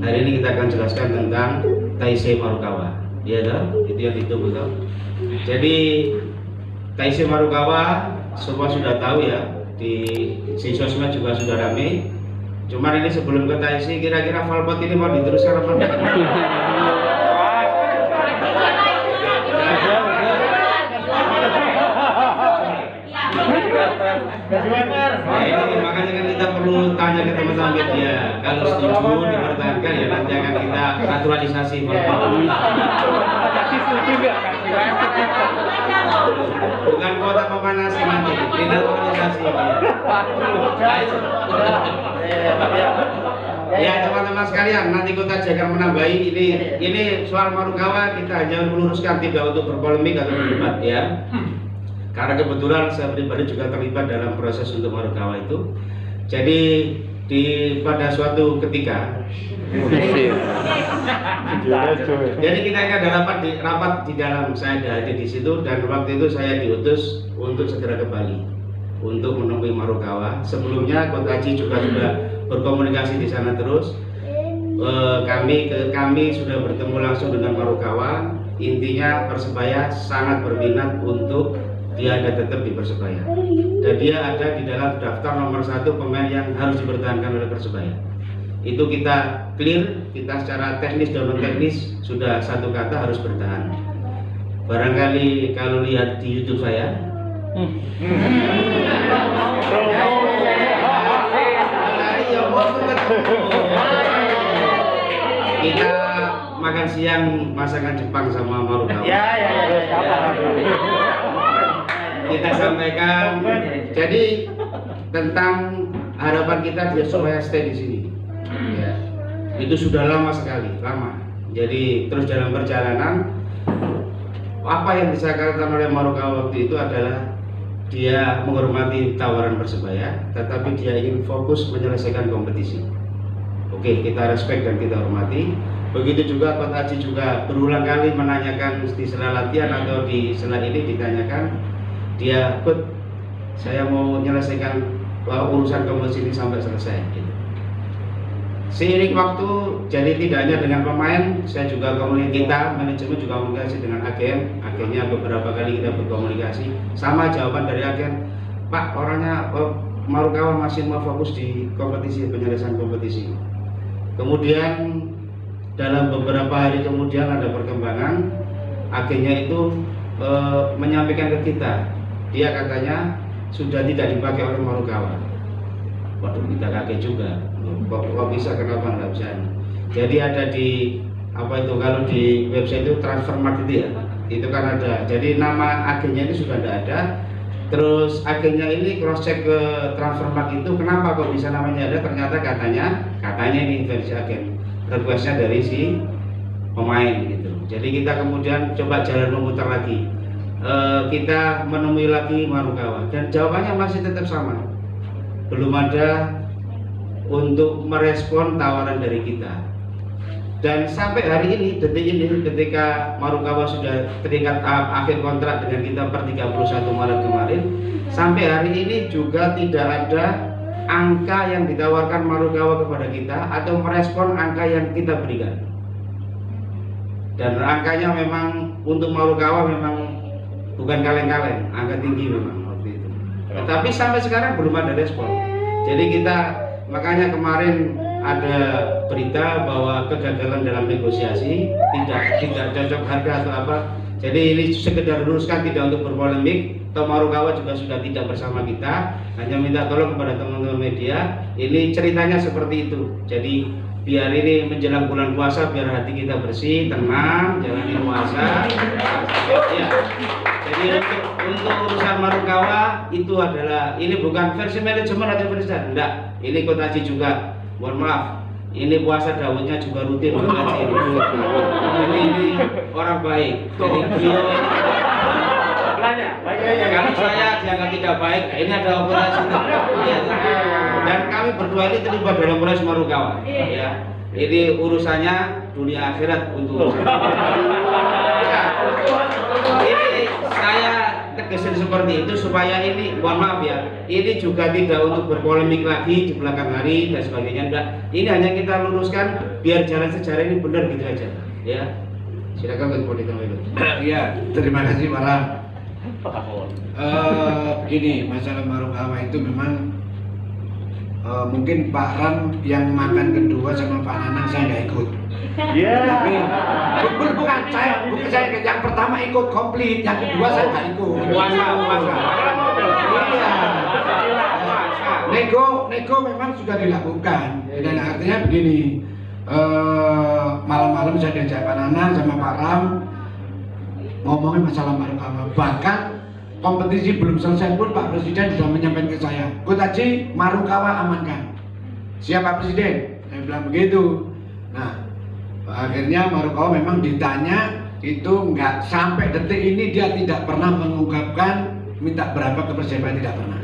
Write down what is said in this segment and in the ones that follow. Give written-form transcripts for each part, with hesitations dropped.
Hari ini kita akan jelaskan tentang Taisei Marukawa. Ya toh, itu yang ditunggu toh. Jadi Taisei Marukawa semua sudah tahu ya, di sosmed juga sudah rame. Cuman ini sebelum ke Taisei, kira-kira Valpot ini mau diteruskan apa enggak? Ini makanya kan kita perlu tanya ke teman-teman media. Kalau setuju dipertahankan ya nanti akan kita naturalisasi. Bukan kuota pemanasi nanti, dinaturalisasi. Ya teman-teman sekalian, nanti kita akan menambahi ini soal Marukawa kita hanya meluruskan, tidak untuk berpolemik atau berdebat ya. Karena kebetulan saya pribadi juga terlibat dalam proses untuk Marukawa itu. Jadi pada suatu ketika, jadi kita ada rapat di dalam, saya ada di situ, dan waktu itu saya diutus untuk segera ke Bali untuk menemui Marukawa. Sebelumnya Kotaji juga sudah berkomunikasi di sana terus. Kami sudah bertemu langsung dengan Marukawa. Intinya Persebaya sangat berminat untuk dia ada tetap di Persebaya, dan dia ada di dalam daftar nomor 1 pemain yang harus dipertahankan oleh Persebaya. Itu kita clear, kita secara teknis dan non teknis sudah satu kata harus bertahan. Barangkali kalau lihat di YouTube saya, kita makan siang masakan Jepang sama Marukawa. Kita sampaikan, jadi tentang harapan kita dia supaya stay di sini. Ya, itu sudah lama sekali, lama. Jadi terus dalam perjalanan, apa yang disampaikan oleh Marukawa waktu itu adalah dia menghormati tawaran Persebaya, tetapi dia ingin fokus menyelesaikan kompetisi. Oke, kita respect dan kita hormati. Begitu juga Coach Aji juga berulang kali menanyakan di sela latihan atau di sela ini ditanyakan, dia Coach, saya mau menyelesaikan urusan kompetisi ini sampai selesai. Gitu. Seiring waktu, jadi tidak hanya dengan pemain, saya juga kita manajemen juga komunikasi dengan agennya beberapa kali kita berkomunikasi. Sama jawaban dari agen, Pak, orangnya Marukawa masih mau fokus di kompetisi, penyelesaian kompetisi. Kemudian dalam beberapa hari kemudian ada perkembangan, agennya itu menyampaikan ke kita, dia katanya sudah tidak dipakai oleh Marukawa. Waduh, kita kaget juga. Kok bisa, kenapa nggak bisa? Jadi ada di apa itu, kalau di website itu Transfermarkt itu ya, itu kan ada. Jadi nama agennya ini sudah tidak ada. Terus agennya ini cross check ke Transfermarkt itu, kenapa kok bisa namanya ada? Ternyata katanya ini versi agen, requestnya dari si pemain gitu. Jadi kita kemudian coba jalan memutar lagi. Kita menemui lagi Marukawa dan jawabannya masih tetap sama, belum ada untuk merespon tawaran dari kita. Dan sampai hari ini, detik ini, ketika Marukawa sudah terikat akhir kontrak dengan kita per 31 Maret kemarin, sampai hari ini juga tidak ada angka yang ditawarkan Marukawa kepada kita atau merespon angka yang kita berikan. Dan angkanya memang untuk Marukawa memang bukan kaleng-kaleng, angka tinggi memang waktu itu. Tetapi sampai sekarang belum ada respon. Jadi kita, makanya kemarin ada berita bahwa kegagalan dalam negosiasi, tidak cocok harga atau apa. Jadi ini sekedar luruskan, tidak untuk berpolemik. Toh Marukawa juga sudah tidak bersama kita, hanya minta tolong kepada teman-teman media. Ini ceritanya seperti itu. Jadi biar ini menjelang bulan puasa, biar hati kita bersih, tenang, jalani puasa. Ya. Jadi untuk urusan Marukawa itu adalah, ini bukan versi manajemen atau versi enggak. Ini Coach Aji juga, mohon maaf, ini puasa Dawudnya juga rutin Coach Aji ini. Jadi ini orang baik. Jadi beliau kalau saya dianggap tidak baik, ini ada operasi. Ya. Dan kami berdua ini terlibat dalam proses Marukawa. Ya. Ini urusannya dunia akhirat untuk. Ya. Ini saya kesan seperti itu supaya ini, mohon maaf ya, ini juga tidak untuk berpolemik lagi di belakang hari dan sebagainya, enggak. Ini hanya kita luruskan biar jalan sejarah ini benar gitu aja, ya. Silakan untuk ditambahkan. Iya, terima kasih Para. Begini, masalah Marukawa itu memang mungkin Pak Ram yang makan kedua sama Pak Nanang saya nggak ikut. Tapi bukan saya yang pertama ikut komplit, yang kedua saya nggak ikut. Puasa. Nego memang sudah dilakukan. Dan artinya begini, malam-malam saya diajak Pak Nanang sama Pak Ram ngomongin masalah Marukawa. Bahkan kompetisi belum selesai pun Pak Presiden sudah menyampaikan ke saya, Coach Haji, Marukawa amankan. Siap Pak Presiden? Saya bilang begitu. Nah, akhirnya Marukawa memang ditanya, itu nggak sampai detik ini dia tidak pernah mengungkapkan minta berapa ke Persebaya, tidak pernah.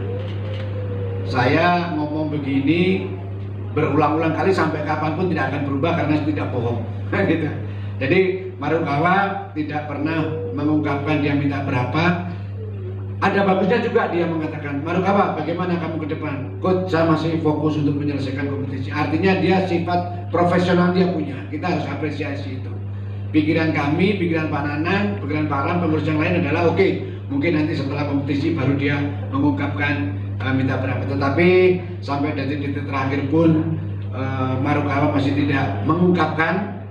Saya ngomong begini berulang-ulang kali sampai kapanpun tidak akan berubah karena tidak bohong. Gitu. Jadi Marukawa tidak pernah mengungkapkan dia minta berapa. Ada bagusnya juga dia mengatakan, Marukawa bagaimana kamu ke depan? Coach, saya masih fokus untuk menyelesaikan kompetisi. Artinya dia sifat profesional dia punya. Kita harus apresiasi itu. Pikiran kami, pikiran Pak Nanang, pikiran Pak Ram, pengurus yang lain adalah oke, mungkin nanti setelah kompetisi baru dia mengungkapkan minta berapa. Tetapi sampai detik-detik terakhir pun Marukawa masih tidak mengungkapkan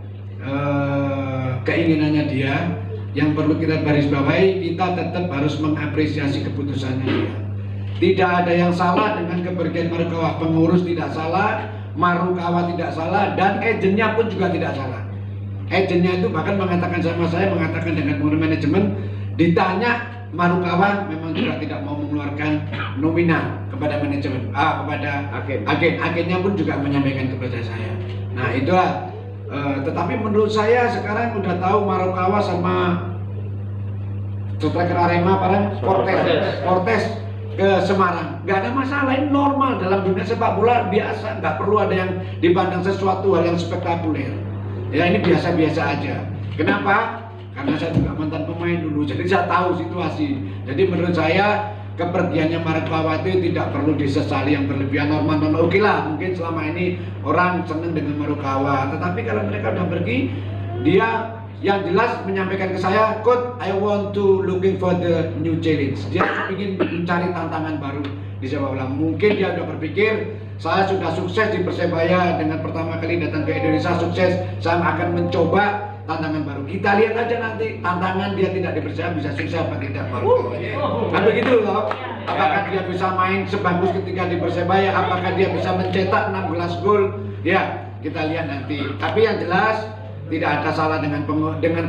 keinginannya dia. Yang perlu kita garis bawahi, kita tetap harus mengapresiasi keputusannya dia. Tidak ada yang salah dengan kepergian Marukawa. Pengurus tidak salah, Marukawa tidak salah, dan agennya pun juga tidak salah. Agennya itu bahkan mengatakan sama saya, mengatakan dengan manajemen, ditanya Marukawa memang juga tidak mau mengeluarkan nominal kepada manajemen, kepada agennya pun juga menyampaikan kepada saya. Nah itulah. Tetapi menurut saya sekarang udah tahu Marukawa sama striker Arema Fortes ke Semarang, nggak ada masalah, ini normal dalam dunia sepak bola biasa, nggak perlu ada yang dipandang sesuatu hal yang spektakuler. Ya ini biasa-biasa aja. Kenapa? Karena saya juga mantan pemain dulu, jadi saya tahu situasi. Jadi menurut saya kepergiannya Marukawa itu tidak perlu disesali yang berlebihan, normal. Oke lah, mungkin selama ini orang senang dengan Marukawa, tetapi kalau mereka udah pergi, dia yang jelas menyampaikan ke saya, Coach, I want to looking for the new challenge. Dia ingin mencari tantangan baru di sepak bola. Mungkin dia udah berpikir, saya sudah sukses di Persebaya dengan pertama kali datang ke Indonesia, sukses, saya akan mencoba tantangan baru. Kita lihat aja nanti tantangan dia tidak di Persebaya bisa sukses apa tidak Marukawa. Kan begitu loh. Apakah dia bisa main sebagus ketika di Persebaya? Apakah dia bisa mencetak 16 gol? Ya, kita lihat nanti. Tapi yang jelas tidak ada salah dengan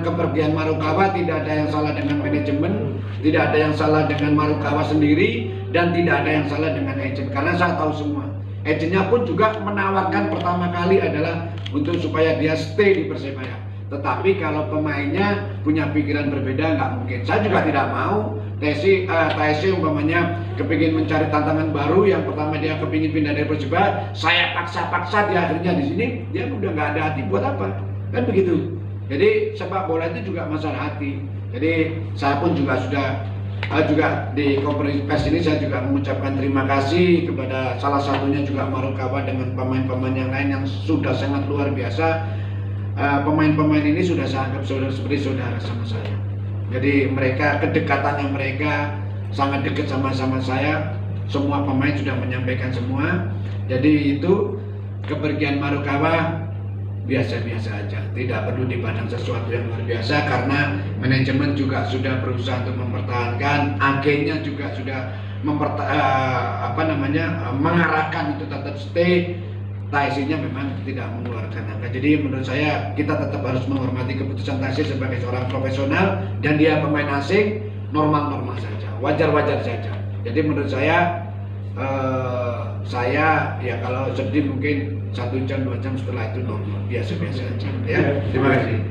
kepergian Marukawa, tidak ada yang salah dengan manajemen, tidak ada yang salah dengan Marukawa sendiri, dan tidak ada yang salah dengan agent. Karena saya tahu semua. Agentnya pun juga menawarkan pertama kali adalah untuk supaya dia stay di Persebaya. Tetapi kalau pemainnya punya pikiran berbeda, nggak mungkin. Saya juga tidak mau TSC umpamanya kepingin mencari tantangan baru. Yang pertama dia kepingin pindah dari Persebaya, saya paksa dia akhirnya di sini, dia udah nggak ada hati buat apa? Kan begitu. Jadi sepak bola itu juga masalah hati. Jadi saya pun juga sudah juga di konferensi pers ini saya juga mengucapkan terima kasih kepada salah satunya juga Marukawa dengan pemain-pemain yang lain yang sudah sangat luar biasa. Pemain-pemain ini sudah saya anggap seperti saudara sama saya. Jadi mereka, kedekatannya mereka sangat dekat sama saya. Semua pemain sudah menyampaikan semua. Jadi itu kepergian Marukawa biasa-biasa aja, tidak perlu dipandang sesuatu yang luar biasa karena manajemen juga sudah berusaha untuk mempertahankan, agennya juga sudah mengarahkan itu tetap stay. TSC-nya memang tidak mengeluarkan angka. Jadi menurut saya kita tetap harus menghormati keputusan TSC sebagai seorang profesional, dan dia pemain asing normal-normal saja, wajar-wajar saja. Jadi menurut saya ya kalau sedih mungkin 1 jam 2 jam, setelah itu normal, biasa-biasa saja. Ya, terima kasih.